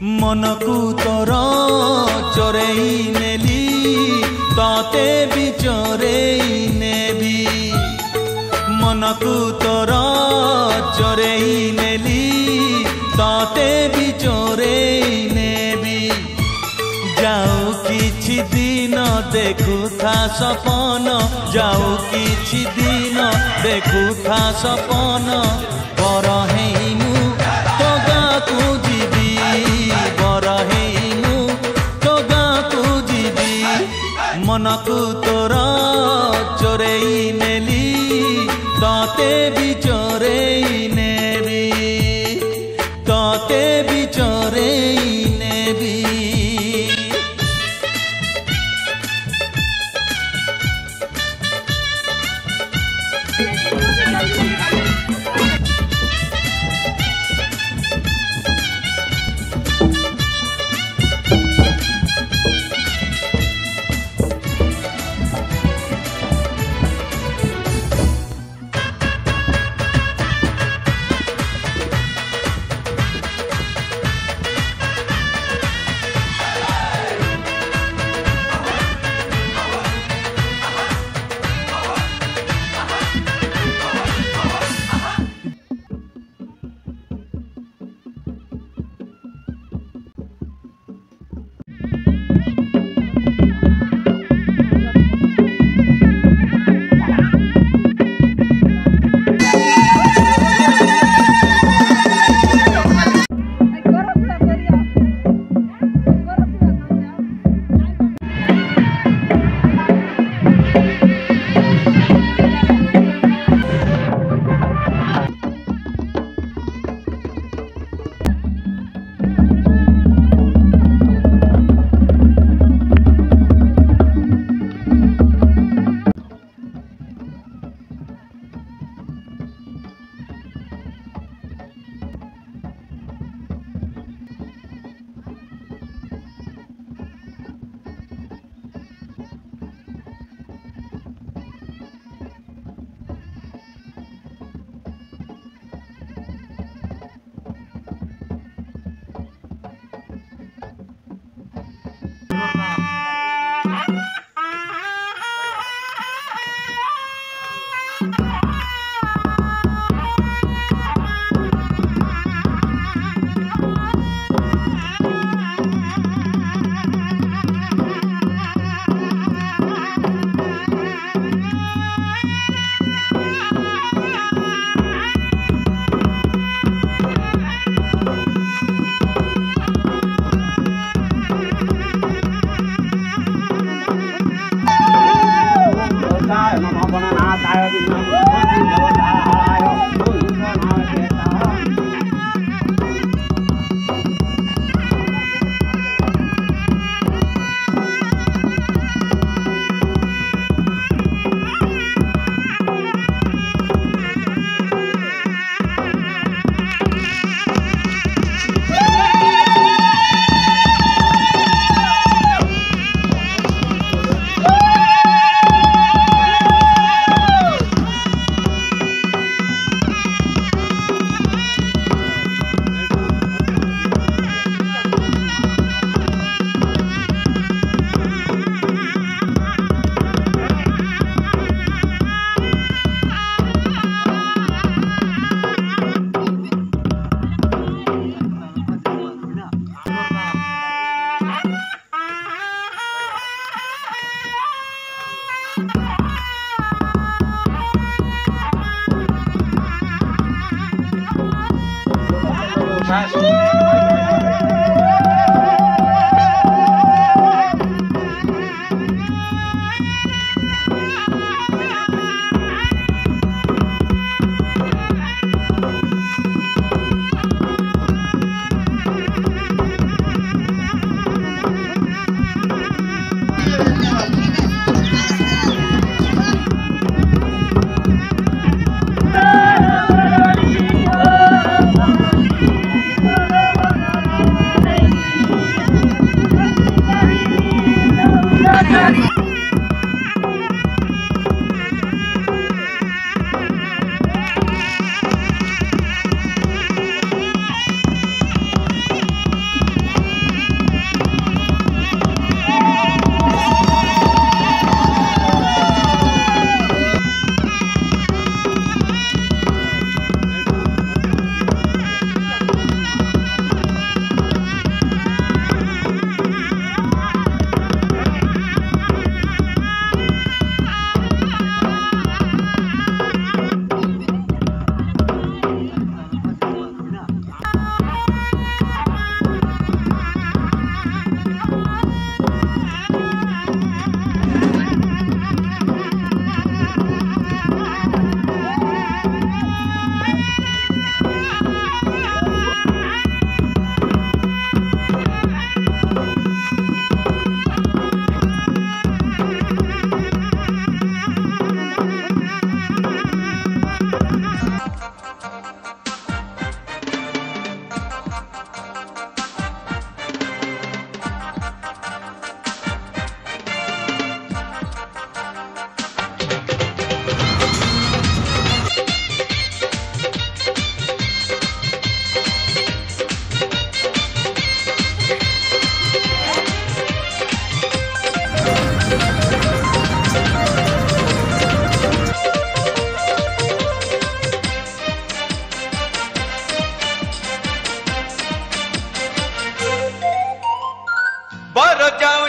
मनकू तोर चोरेई नेली ताते भी चोरेई नेबी मनकू तोर चोरेई नेली ताते भी चोरेई नेबी जाऊ किछि दिन देखुथा सपन जाऊ किछि दिन देखुथा सपन बर हेमु तो गाँकू जीवी बर हेमु तो गाँकू जीवी मनकू तोर चोरेई नेली ताते भी चोरेई नेबी ताते भी चोरेई नेबी।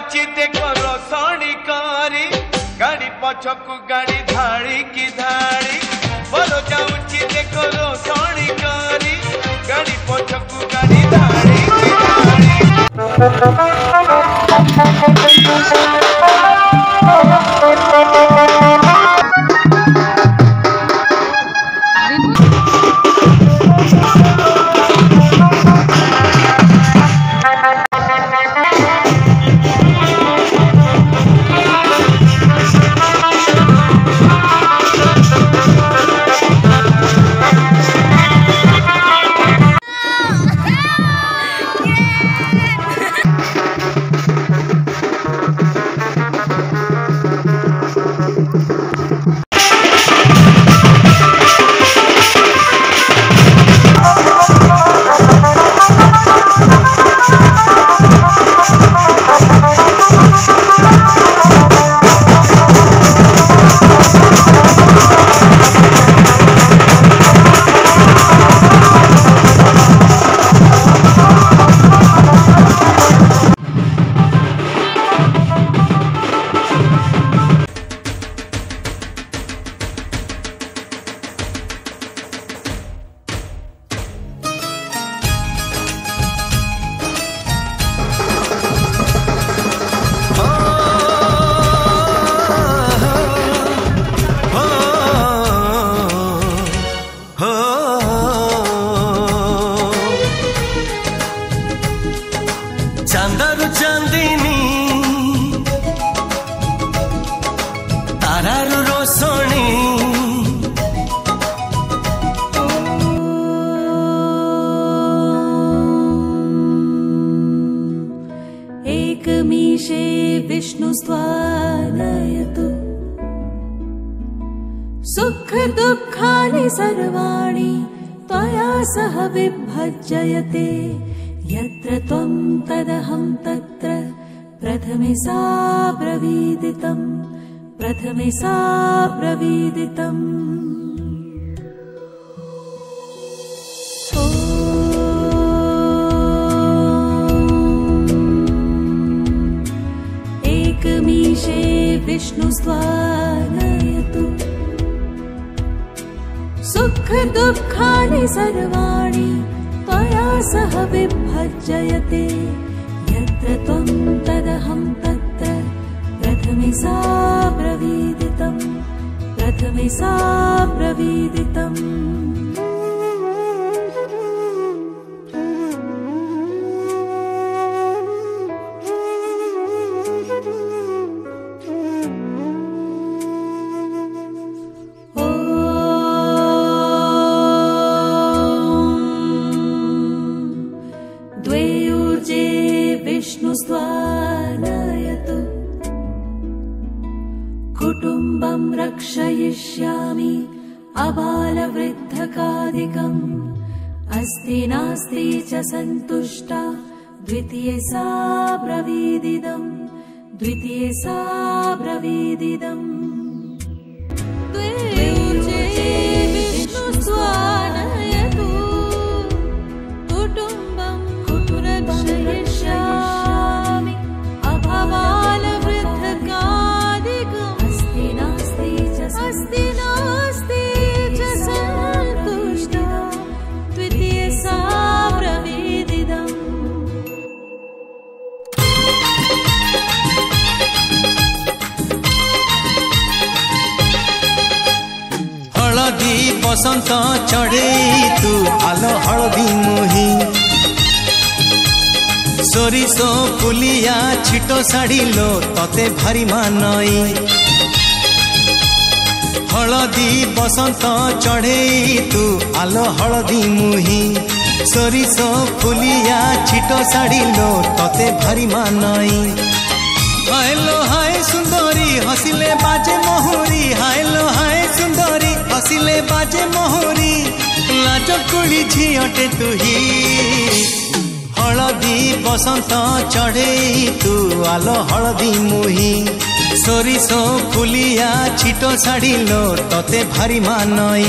जाऊँची देखो रोसणी करी गाड़ी पछकू गाड़ी धाड़ी की धाड़ी बोलो जाऊँची देखो रोसणी करी गाड़ी पछकू गाड़ी धाड़ी की धाड़ी चांदारू चांदिनी तारारू रोसणी एकमीशे विष्णुस्त्वानयतु सुख दुःखानि सर्वाणि त्वया सह विभज्यते यत्र त्वं तदहं तत्र प्रथमे सा ब्रवीदितम् प्रथमे सा ब्रवीदितम् एकमीशे विष्णुस्त्वानयतु सुख दुःखानि सर्वाणि त्वया सह विभज्यते यत्र त्वं तदहं तत्र प्रथमे सा ब्रवीदितम् प्रथमे सा ब्रवीदितम् विष्णुस्त्वानयतु कुटुम्बं रक्षयिष्यामि अबालवृद्धकादिकम् अस्ति नास्ति च सन्तुष्टा द्वितीये सा ब्रवीदिदम् द्वितीये सा ब्रवीदिदम् विष्णुस्त्वानयतु कुटुम्बं रक्षयिष्यामि अबालवृद्धकादिकम् अस्ति नास्ति च सन्तुष्टा द्वितीये सा ब्रवीदिदम् हळदी बसंत चढ़े तू आलो हळदी मुही सोरिष फुलिया छिटो साड़िलो तते भारी मानई हळदी बसंत चढ़े तू आलो हळदी मुही सोरिष फुलिया छिटो साड़िलो तते भारी मानई हायलो हाय सुंदरी हसिले बाजे मोहरी हायलो हाय सुंदरी हसिले बाजे मोहरी लाज कुली झियटे तुही हळदी बसंत चढ़े तू आलो हळदी मुही सोरिष फुलिया छिटो साड़िलो तते भारी मानई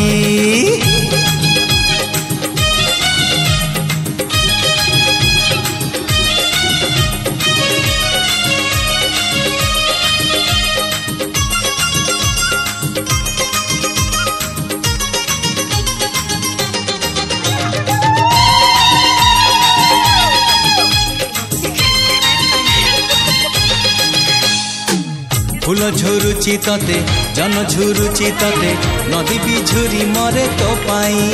फूल झुरुची तते जन झुरुची तते नदी भी झुरी मरे तो पाई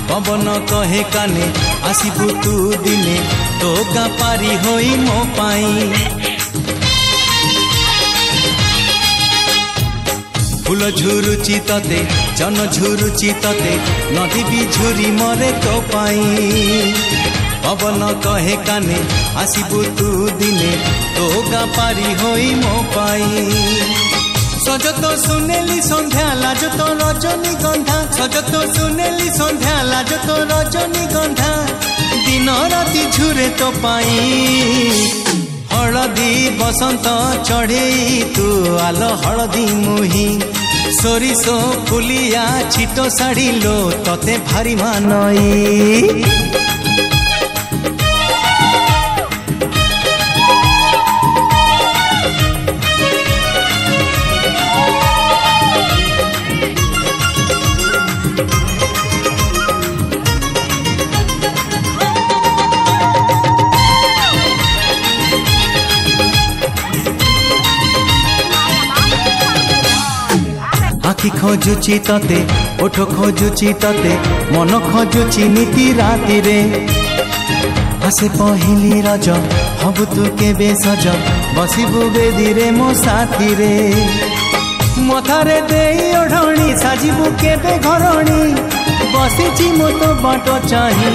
पवन कहे काने आसिबु तू दिने तो गा पारी होई मो पाई फूल झुरुची तते जन झुरुची तते नदी भी झुरी मरे तो पाई पवन कहे काने आसिबु तू दिने तो गा पारी होई मो पाई सज तो सुनेली संध्या लाज तो रजनी गंधा सज तो सुनेली संध्या लाज तो रजनी गंधा दिन राति झुरे तो पाई हलदी बसंत चढ़े तू आलो हलदी मुही सोरिसो फुलिया छिटो साड़ी लो तते भारी मानई आखि खोजुची तते ओठ खोजुची तते मन खोजुची नीति राति रे आसे पहिली रज हबु तू केबे सज बसिबु बेदी रे मो साथी रे मथारे देई ओढ़णी साजिबु केबे घरणी बसिची मो तो बाट चाही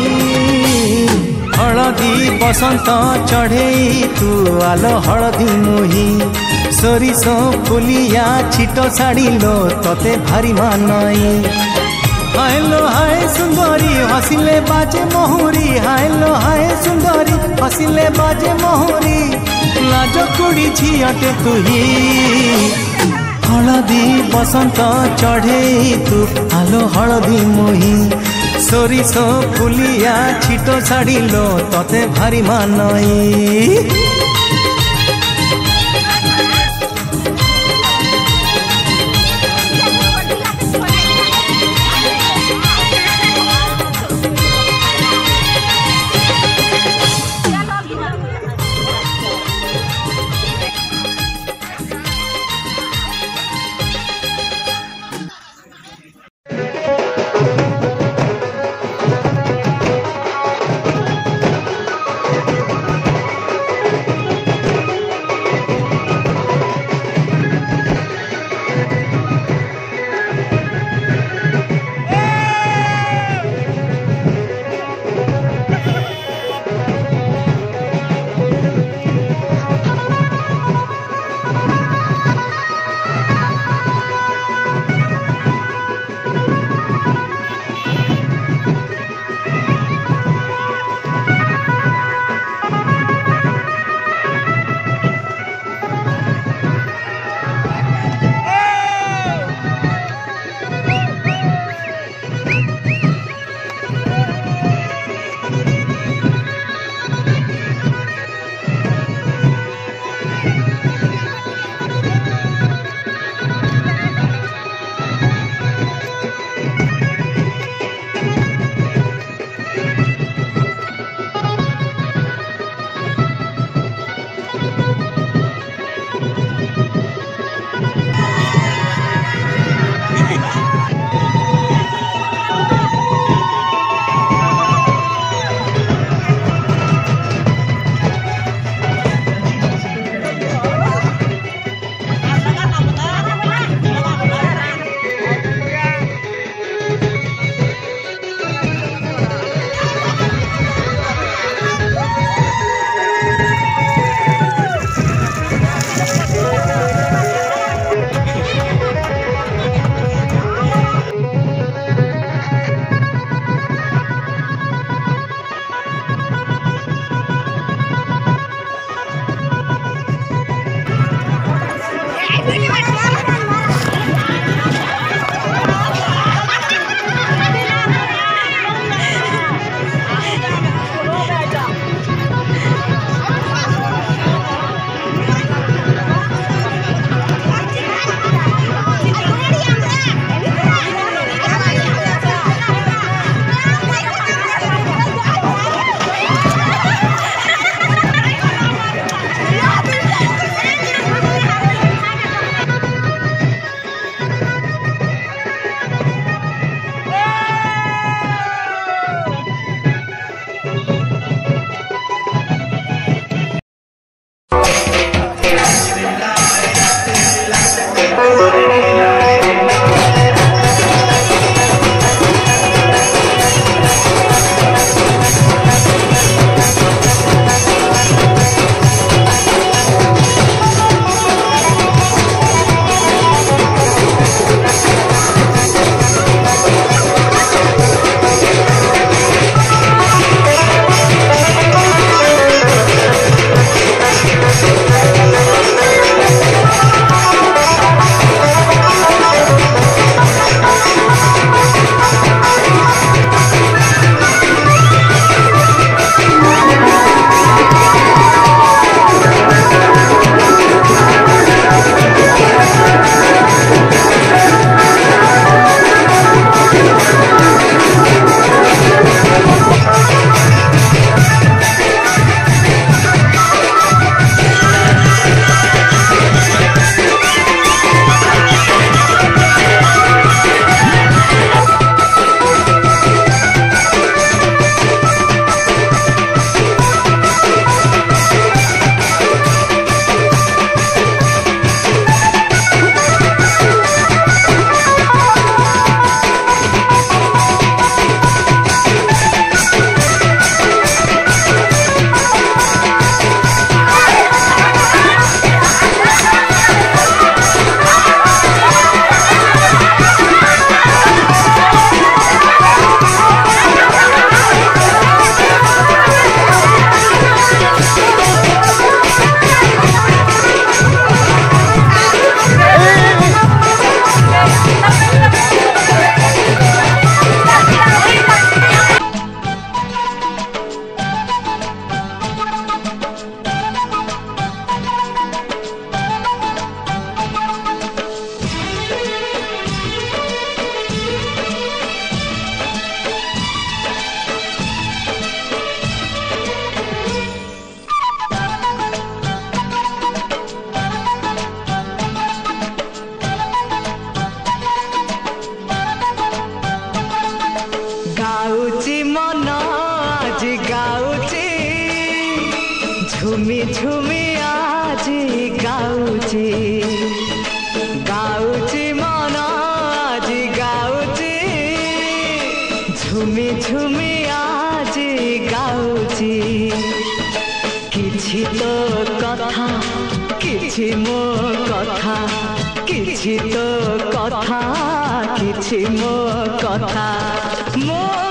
हलदी बसंत चढ़े तू आलो हलदी मुही सोरिसो फुलिया छिटो साड़ी लो तते भारी मानई हाय लो हाय सुंदरी हसिले बाजे मोहरी हाय लो हाय सुंदरी हसिले बाजे मोहरी लाज कुड़ी झियटे तुही हलदी बसंत चढ़े तू आलो हलदी मुही सोरिसो फुलिया छिटो साड़ी लो तते भारी मानई झुमी झुमी आज गाउची गाउची मन आज गाउची झुमी झुमी आज गाउची किछि तो कथा किछि मो कथा किछि तो कथा किछि मो कथा मो